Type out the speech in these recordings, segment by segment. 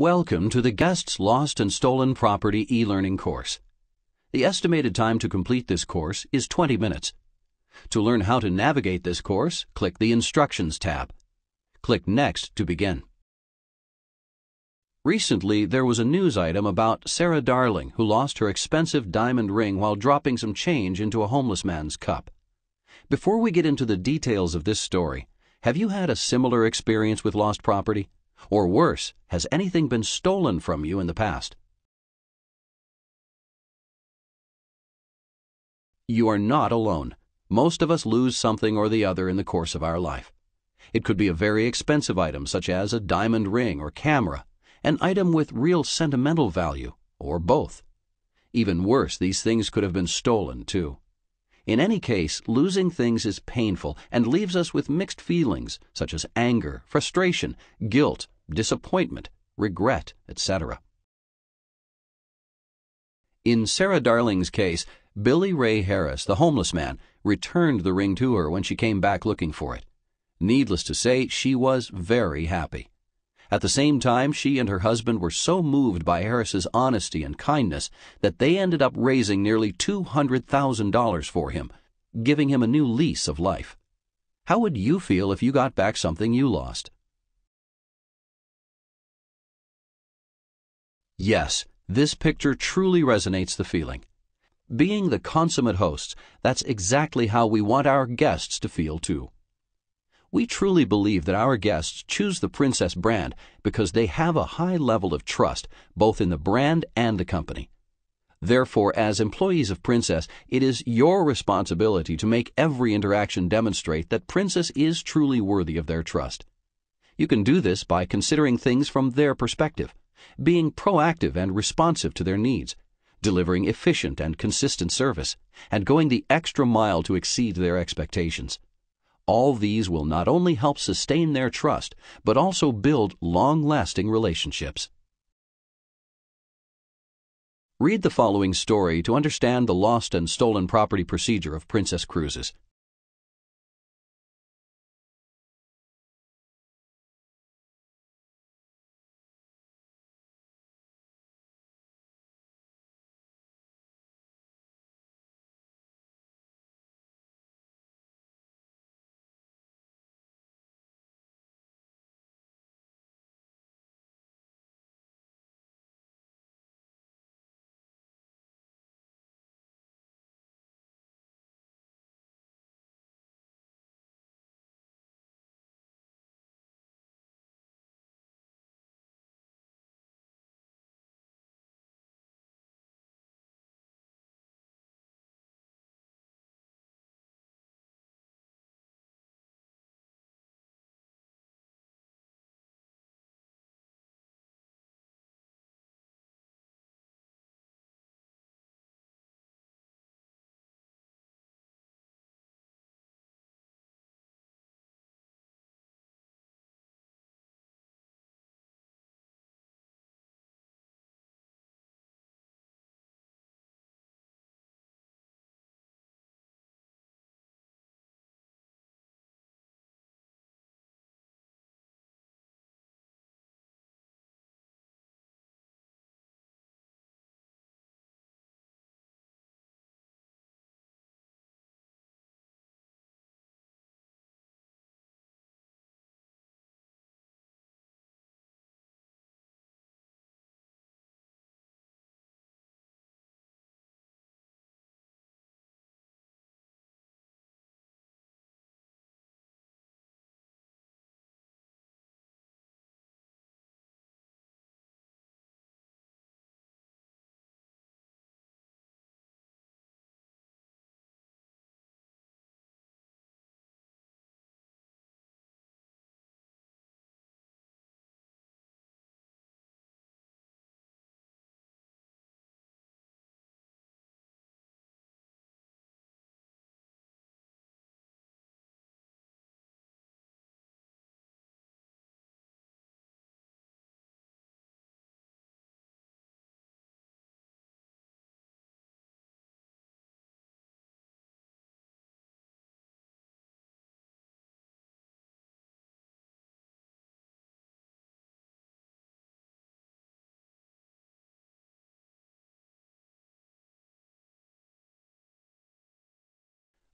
Welcome to the Guests Lost and Stolen Property e-learning course. The estimated time to complete this course is 20 minutes. To learn how to navigate this course, click the Instructions tab. Click Next to begin. Recently, there was a news item about Sarah Darling, who lost her expensive diamond ring while dropping some change into a homeless man's cup. Before we get into the details of this story, have you had a similar experience with lost property? Or worse, has anything been stolen from you in the past? You are not alone. Most of us lose something or the other in the course of our life. It could be a very expensive item such as a diamond ring or camera, an item with real sentimental value, or both. Even worse, these things could have been stolen too. In any case, losing things is painful and leaves us with mixed feelings such as anger, frustration, guilt, disappointment, regret, etc. In Sarah Darling's case, Billy Ray Harris, the homeless man, returned the ring to her when she came back looking for it. Needless to say, she was very happy. At the same time, she and her husband were so moved by Harris's honesty and kindness that they ended up raising nearly $200,000 for him, giving him a new lease of life. How would you feel if you got back something you lost? Yes, this picture truly resonates the feeling. Being the consummate hosts, that's exactly how we want our guests to feel too. We truly believe that our guests choose the Princess brand because they have a high level of trust both in the brand and the company. Therefore, as employees of Princess, it is your responsibility to make every interaction demonstrate that Princess is truly worthy of their trust. You can do this by considering things from their perspective, being proactive and responsive to their needs, delivering efficient and consistent service, and going the extra mile to exceed their expectations. All these will not only help sustain their trust, but also build long-lasting relationships. Read the following story to understand the lost and stolen property procedure of Princess Cruises.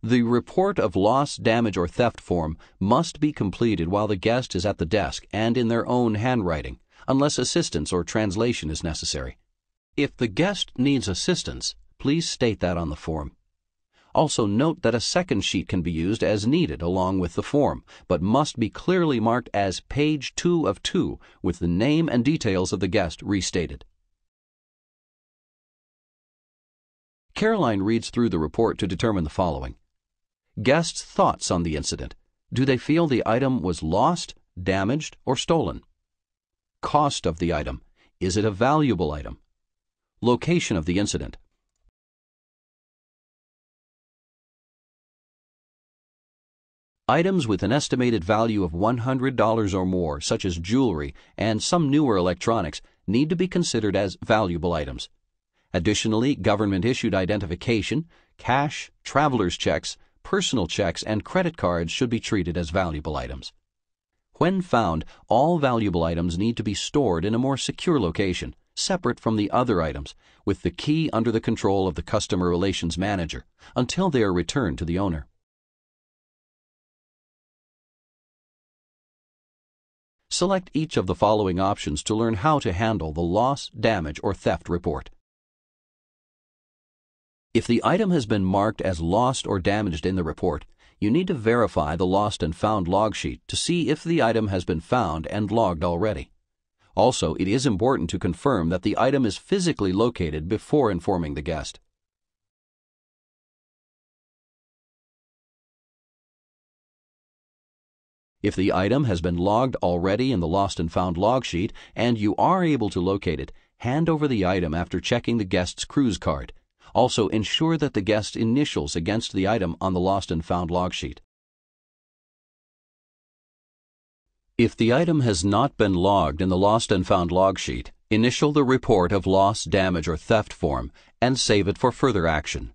The report of loss, damage, or theft form must be completed while the guest is at the desk and in their own handwriting, unless assistance or translation is necessary. If the guest needs assistance, please state that on the form. Also note that a second sheet can be used as needed along with the form, but must be clearly marked as page 2 of 2 with the name and details of the guest restated. Caroline reads through the report to determine the following. Guests' thoughts on the incident. Do they feel the item was lost, damaged, or stolen? Cost of the item. Is it a valuable item? Location of the incident. Items with an estimated value of $100 or more, such as jewelry and some newer electronics, need to be considered as valuable items. Additionally, government-issued identification, cash, traveler's checks, personal checks, and credit cards should be treated as valuable items. When found, all valuable items need to be stored in a more secure location, separate from the other items, with the key under the control of the Customer Relations Manager, until they are returned to the owner. Select each of the following options to learn how to handle the loss, damage, or theft report. If the item has been marked as lost or damaged in the report, you need to verify the lost and found log sheet to see if the item has been found and logged already. Also, it is important to confirm that the item is physically located before informing the guest. If the item has been logged already in the lost and found log sheet and you are able to locate it, hand over the item after checking the guest's cruise card. Also, ensure that the guest initials against the item on the lost and found log sheet. If the item has not been logged in the lost and found log sheet, initial the report of loss, damage, or theft form and save it for further action.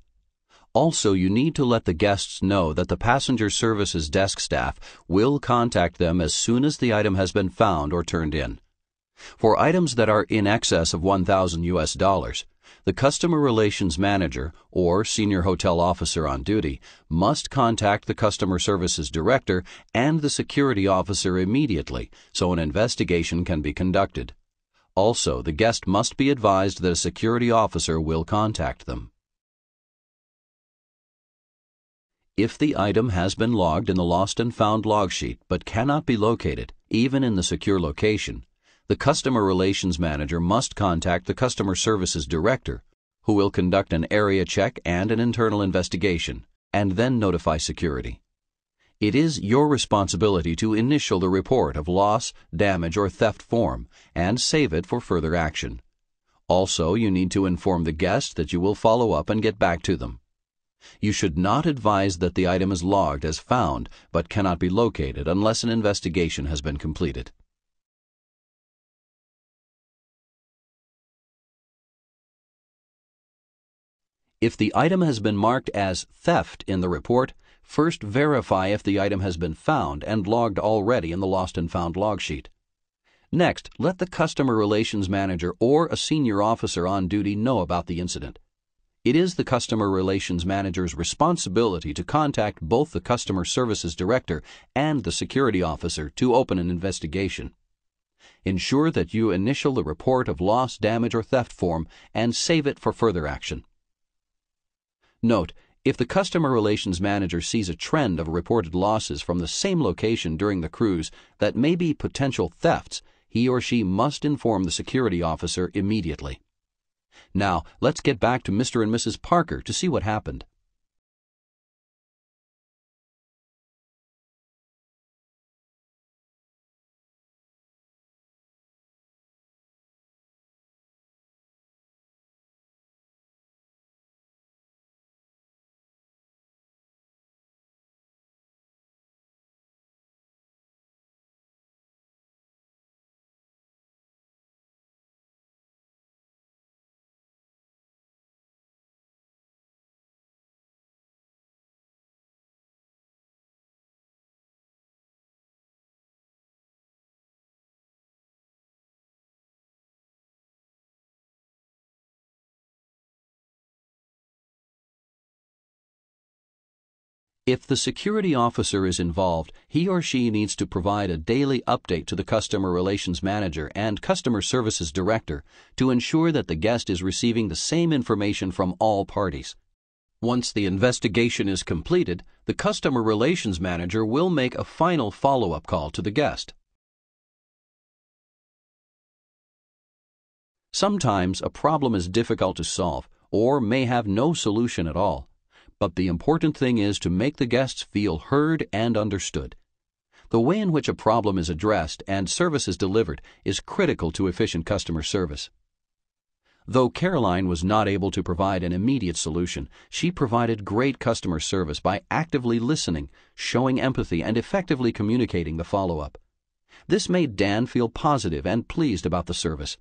Also, you need to let the guests know that the passenger services desk staff will contact them as soon as the item has been found or turned in. For items that are in excess of $1,000, the Customer Relations Manager or Senior Hotel Officer on duty must contact the Customer Services Director and the Security Officer immediately so an investigation can be conducted. Also, the guest must be advised that a security officer will contact them. If the item has been logged in the lost and found log sheet but cannot be located, even in the secure location, the Customer Relations Manager must contact the Customer Services Director, who will conduct an area check and an internal investigation, and then notify security. It is your responsibility to initial the report of loss, damage, or theft form and save it for further action. Also, you need to inform the guest that you will follow up and get back to them. You should not advise that the item is logged as found but cannot be located unless an investigation has been completed. If the item has been marked as theft in the report, first verify if the item has been found and logged already in the lost and found log sheet. Next, let the Customer Relations Manager or a senior officer on duty know about the incident. It is the Customer Relations Manager's responsibility to contact both the Customer Services Director and the Security Officer to open an investigation. Ensure that you initial the report of loss, damage, or theft form and save it for further action. Note, if the Customer Relations Manager sees a trend of reported losses from the same location during the cruise that may be potential thefts, he or she must inform the security officer immediately. Now, let's get back to Mr. and Mrs. Parker to see what happened. If the security officer is involved, he or she needs to provide a daily update to the customer relations manager and customer services director to ensure that the guest is receiving the same information from all parties. Once the investigation is completed, the customer relations manager will make a final follow-up call to the guest. Sometimes a problem is difficult to solve or may have no solution at all. But the important thing is to make the guests feel heard and understood. The way in which a problem is addressed and service is delivered is critical to efficient customer service. Though Caroline was not able to provide an immediate solution, she provided great customer service by actively listening, showing empathy, and effectively communicating the follow-up. This made Dan feel positive and pleased about the service.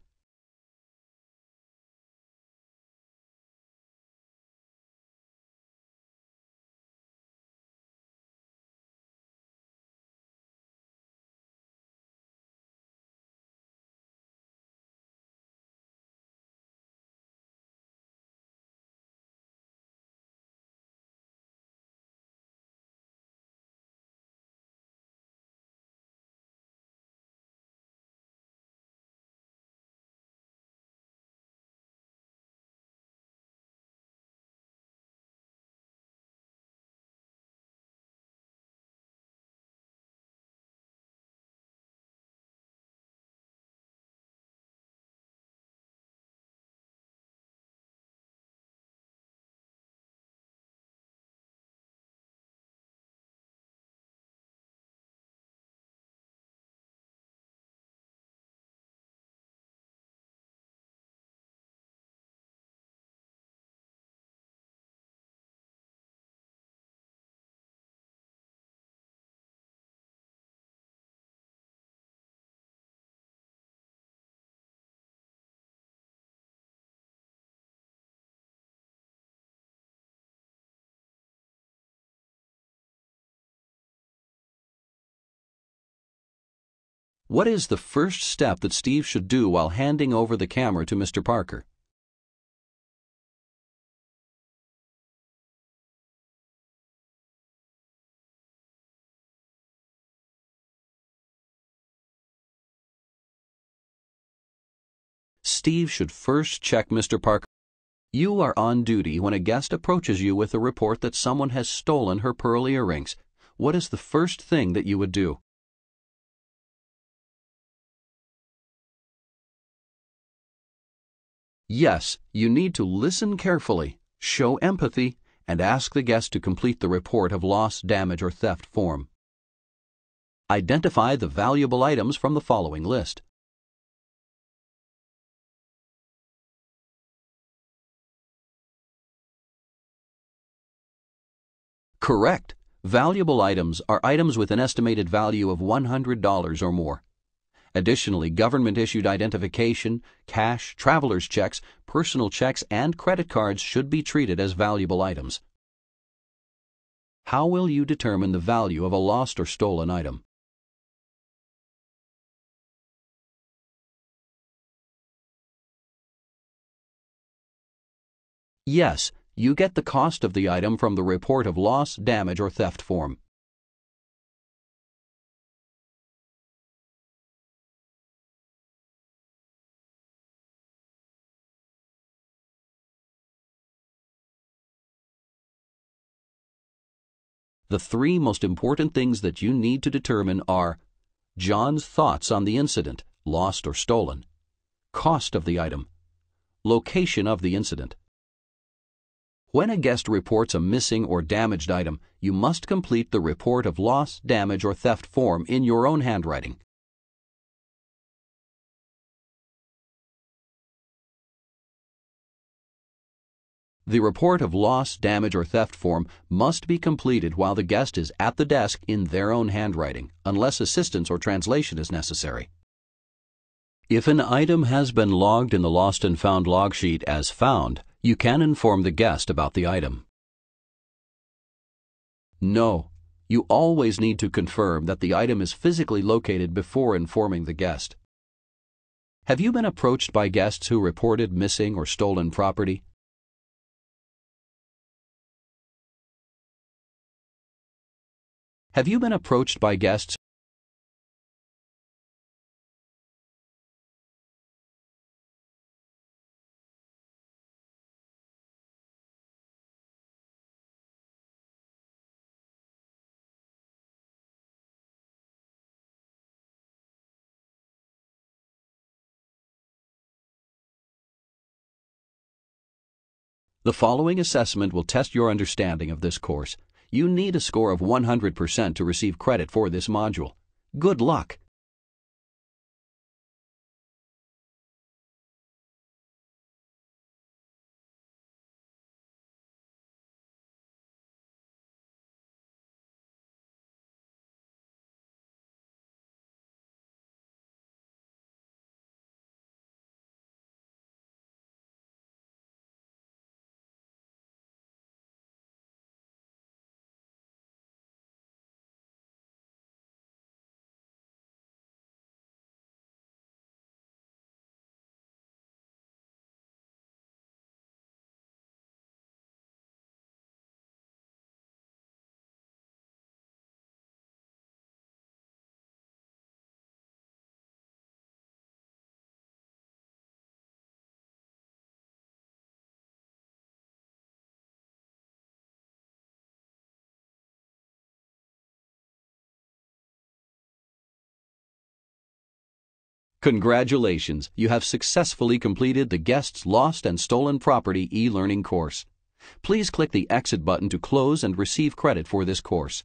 What is the first step that Steve should do while handing over the camera to Mr. Parker? Steve should first check Mr. Parker. You are on duty when a guest approaches you with a report that someone has stolen her pearl earrings. What is the first thing that you would do? Yes, you need to listen carefully, show empathy, and ask the guest to complete the report of loss, damage, or theft form. Identify the valuable items from the following list. Correct. Valuable items are items with an estimated value of $100 or more. Additionally, government-issued identification, cash, traveler's checks, personal checks, and credit cards should be treated as valuable items. How will you determine the value of a lost or stolen item? Yes, you get the cost of the item from the report of loss, damage, or theft form. The three most important things that you need to determine are John's thoughts on the incident, lost or stolen, cost of the item, location of the incident. When a guest reports a missing or damaged item, you must complete the report of loss, damage, or theft form in your own handwriting. The report of loss, damage, or theft form must be completed while the guest is at the desk in their own handwriting, unless assistance or translation is necessary. If an item has been logged in the Lost and Found log sheet as found, you can inform the guest about the item. No, you always need to confirm that the item is physically located before informing the guest. Have you been approached by guests who reported missing or stolen property? Have you been approached by guests? The following assessment will test your understanding of this course. You need a score of 100% to receive credit for this module. Good luck! Congratulations! You have successfully completed the Guests Lost and Stolen Property e-learning course. Please click the Exit button to close and receive credit for this course.